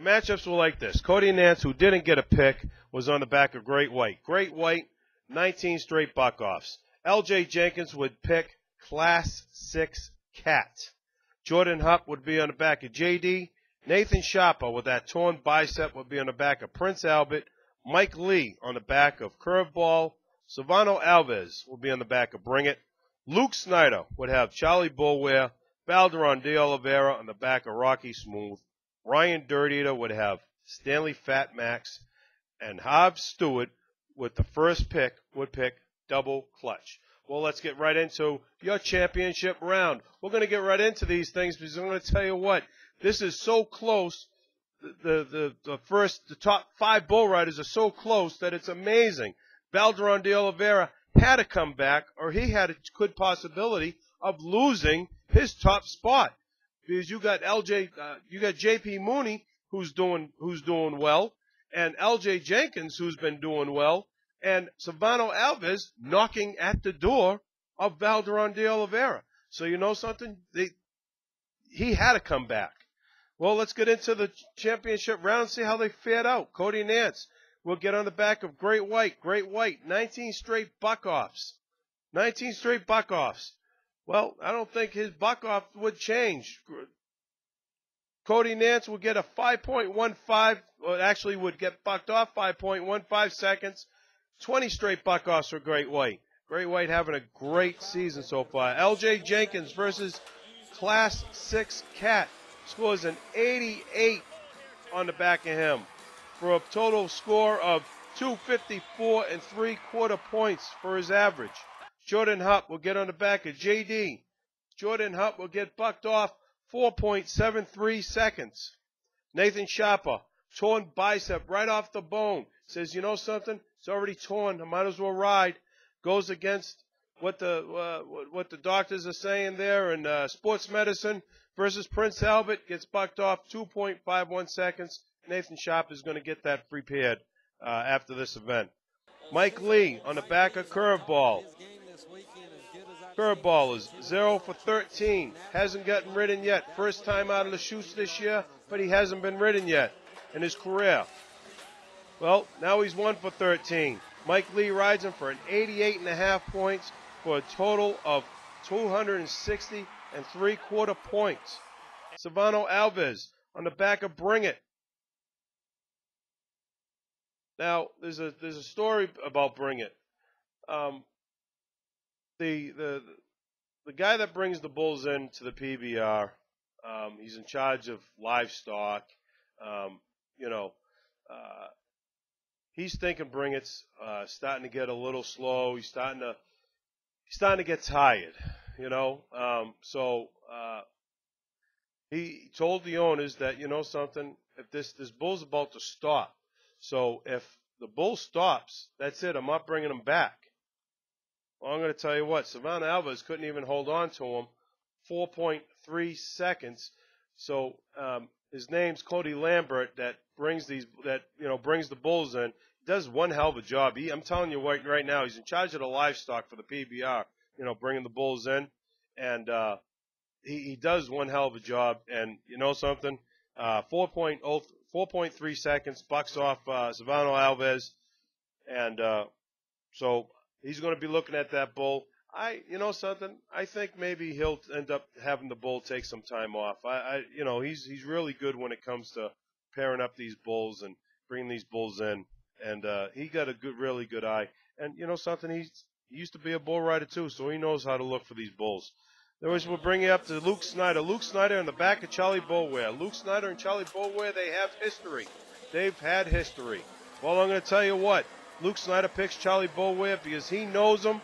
matchups were like this. Cody Nance, who didn't get a pick, was on the back of Great White. Great White, 19 straight buck-offs. L.J. Jenkins would pick Class 6 Cat. Jordan Hupp would be on the back of J.D. Nathan Sharper with that torn bicep would be on the back of Prince Albert. Mike Lee on the back of Curveball. Silvano Alves will be on the back of Bring It. Luke Snyder would have Charlie Bullware. Valderon de Oliveira on the back of Rocky Smooth. Ryan Dirt Eater would have Stanley Fat Max. And Hobbs Stewart with the first pick would pick Double Clutch. Well, let's get right into your championship round. We're going to get right into these things because I'm going to tell you what, this is so close. The top 5 bull riders are so close that it's amazing. Valderon de Oliveira had to come back, or he had a good possibility of losing his top spot, because you got JP Mooney who's doing well, and LJ Jenkins who's been doing well, and Silvano Alves knocking at the door of Valderon de Oliveira. So you know something? He had to come back. Well, let's get into the championship round and see how they fared out. Cody Nance will get on the back of Great White. Great White, 19 straight buck-offs. 19 straight buck-offs. Well, I don't think his buck-off would change. Cody Nance would get a 5.15, or actually would get bucked off 5.15 seconds. 20 straight buck-offs for Great White. Great White having a great season so far. L.J. Jenkins versus Class 6 Cat scores an 88 on the back of him for a total score of 254 and 3/4 points for his average. Jordan Hupp will get on the back of J.D. Jordan Hupp will get bucked off 4.73 seconds. Nathan Sharper, torn bicep right off the bone. Says, you know something? It's already torn. I might as well ride. Goes against what the doctors are saying there in sports medicine. Versus Prince Albert, gets bucked off 2.51 seconds. Nathan Sharp is going to get that prepared after this event. Mike Lee on the back of Curveball. Curveball is 0 for 13. Hasn't gotten ridden yet. First time out of the chutes this year, but he hasn't been ridden yet in his career. Well, now he's 1 for 13. Mike Lee rides him for an 88.5 points for a total of 260 and 3/4 points. Silvano Alves on the back of Bring It. Now, there's a story about Bring It. The guy that brings the bulls into the PBR, he's in charge of livestock. He's thinking Bring It's starting to get a little slow. He's starting to get tired. He told the owners that, you know something, if this bull's about to stop. So if the bull stops, that's it. I'm not bringing him back. Well, I'm going to tell you what, Silvano Alves couldn't even hold on to him 4.3 seconds. So his name's Cody Lambert that brings the bulls in. He does one hell of a job. I'm telling you right now, he's in charge of the livestock for the PBR, bringing the bulls in. And he does one hell of a job. And you know something? 4.3 seconds, bucks off Silvano Alves. And so he's going to be looking at that bull. You know something? I think maybe he'll end up having the bull take some time off. He's really good when it comes to pairing up these bulls and bringing these bulls in. And he got a really good eye. And you know something? He used to be a bull rider too, so he knows how to look for these bulls. We'll bring you up to Luke Snyder. Luke Snyder in the back of Charlie Bullware. Luke Snyder and Charlie Bullware, they have history. They've had history. Well, I'm going to tell you what. Luke Snyder picks Charlie Bullware because he knows him.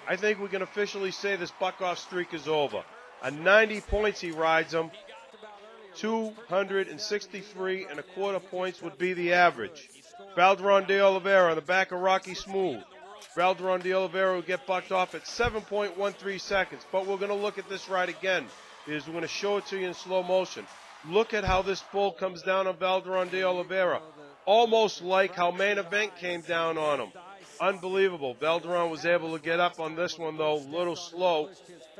I think we can officially say this buck-off streak is over. A 90 points he rides him. 263.25 points would be the average. Valderon de Oliveira on the back of Rocky Smooth. Valderon de Oliveira will get bucked off at 7.13 seconds. But we're going to look at this ride again because we're going to show it to you in slow motion. Look at how this bull comes down on Valderon de Oliveira. Almost like how Main Event came down on him. Unbelievable. Valderon was able to get up on this one, though, a little slow.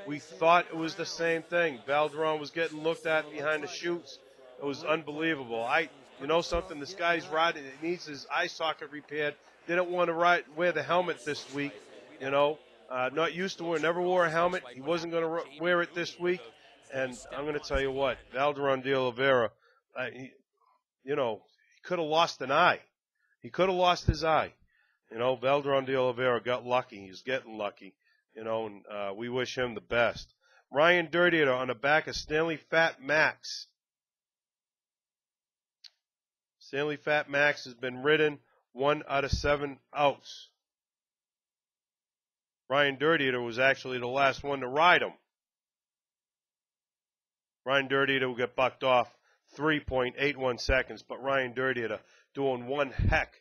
We thought it was the same thing. Valderon was getting looked at behind the chutes. It was unbelievable. You know something, this guy's riding, he needs his eye socket repaired. Didn't want to wear the helmet this week, you know. Not used to it, never wore a helmet. He wasn't going to wear it this week. And I'm going to tell you what, Valderon de Oliveira, you know, he could have lost an eye. He could have lost his eye. You know, Valderon de Oliveira got lucky. He's getting lucky, you know, and we wish him the best. Ryan Dirtier on the back of Stanley Fat Max. Stanley Fat Max has been ridden 1 out of 7 outs. Ryan Dirtier was actually the last one to ride him. Ryan Dirtier will get bucked off 3.81 seconds, but Ryan Dirtier doing one heck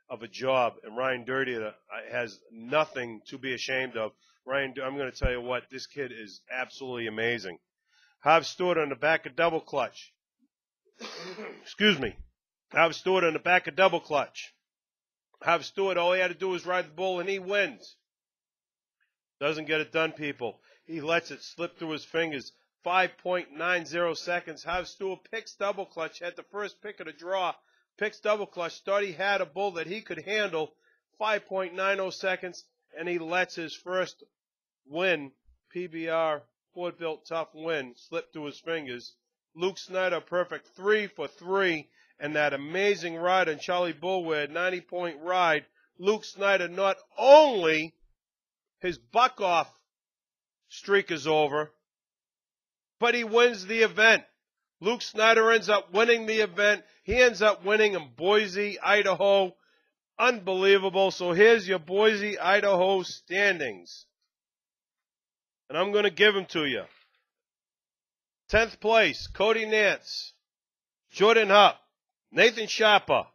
of a job, and Ryan Dirtier has nothing to be ashamed of. I'm going to tell you what, this kid is absolutely amazing. Hav Stewart on the back of double clutch. Excuse me. Hav Stewart on the back of double clutch. Hav Stewart, all he had to do was ride the bull, and he wins. Doesn't get it done, people. He lets it slip through his fingers. 5.90 seconds. Hav Stewart picks double clutch, had the first pick of the draw. Picks double clutch, thought he had a bull that he could handle. 5.90 seconds, and he lets his first win, PBR, Ford Built Tough win, slip through his fingers. Luke Snyder, perfect 3 for 3, and that amazing ride on Charlie Bullware, 90-point ride. Luke Snyder, not only his buck-off streak is over, but he wins the event. Luke Snyder ends up winning the event. He ends up winning in Boise, Idaho. Unbelievable. So here's your Boise, Idaho standings. And I'm going to give them to you. 10th place, Cody Nance, Jordan Hupp, Nathan Sharper,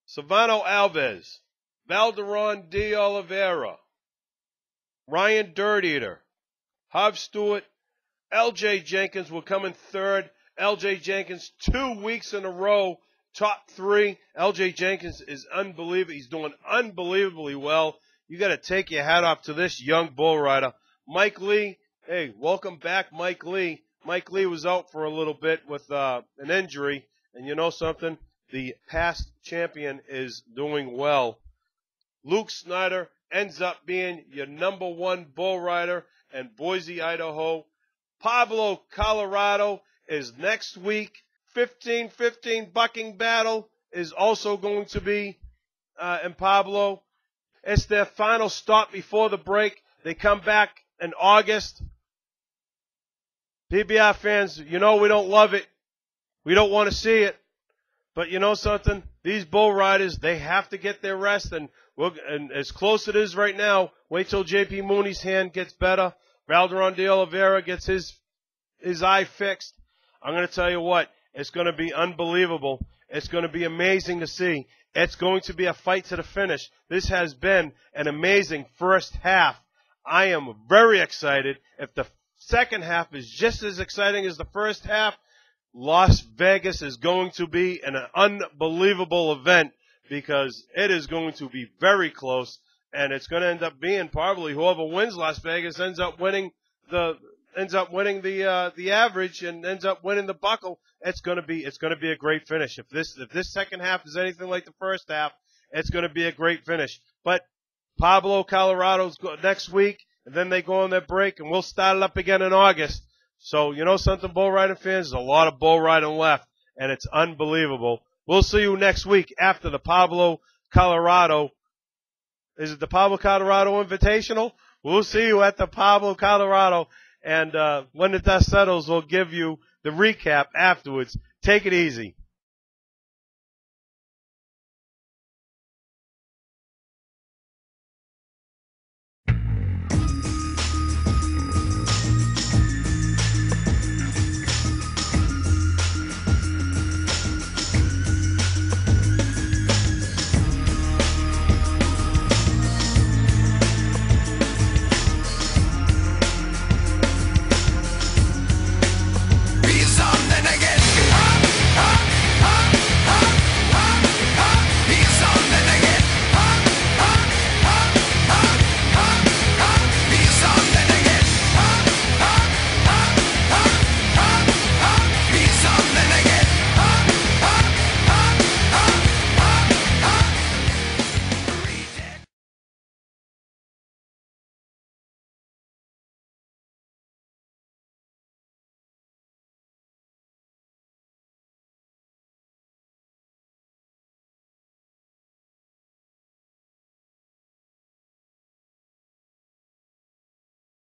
Silvano Alves, Valderon de Oliveira, Ryan Dirtier, Hav Stewart, L.J. Jenkins will come in third. L.J. Jenkins 2 weeks in a row, top 3. L.J. Jenkins is unbelievable. He's doing unbelievably well. You got to take your hat off to this young bull rider. Mike Lee, hey, welcome back, Mike Lee. Mike Lee was out for a little bit with an injury, and you know something? The past champion is doing well. Luke Snyder ends up being your number 1 bull rider in Boise, Idaho. Pablo, Colorado is next week. 15-15 bucking battle is also going to be in Pablo. It's their final stop before the break. They come back in August. PBR fans, you know we don't love it. We don't want to see it. But you know something? These bull riders, they have to get their rest. And as close it is right now, wait till J.P. Mooney's hand gets better. Valderon de Oliveira gets his eye fixed. I'm going to tell you what, it's going to be unbelievable. It's going to be amazing to see. It's going to be a fight to the finish. This has been an amazing first half. I am very excited. If the second half is just as exciting as the first half, Las Vegas is going to be an unbelievable event because it is going to be very close, and it's going to end up being probably whoever wins Las Vegas ends up winning the average and ends up winning the buckle. It's going to be a great finish. If this second half is anything like the first half, it's going to be a great finish. But Pablo, Colorado's next week, and then they go on their break, and we'll start it up again in August. So, you know something, bull riding fans? There's a lot of bull riding left, and it's unbelievable. We'll see you next week after the Pablo, Colorado. Is it the Pablo, Colorado Invitational? We'll see you at the Pablo, Colorado. And when the dust settles, we'll give you the recap afterwards. Take it easy.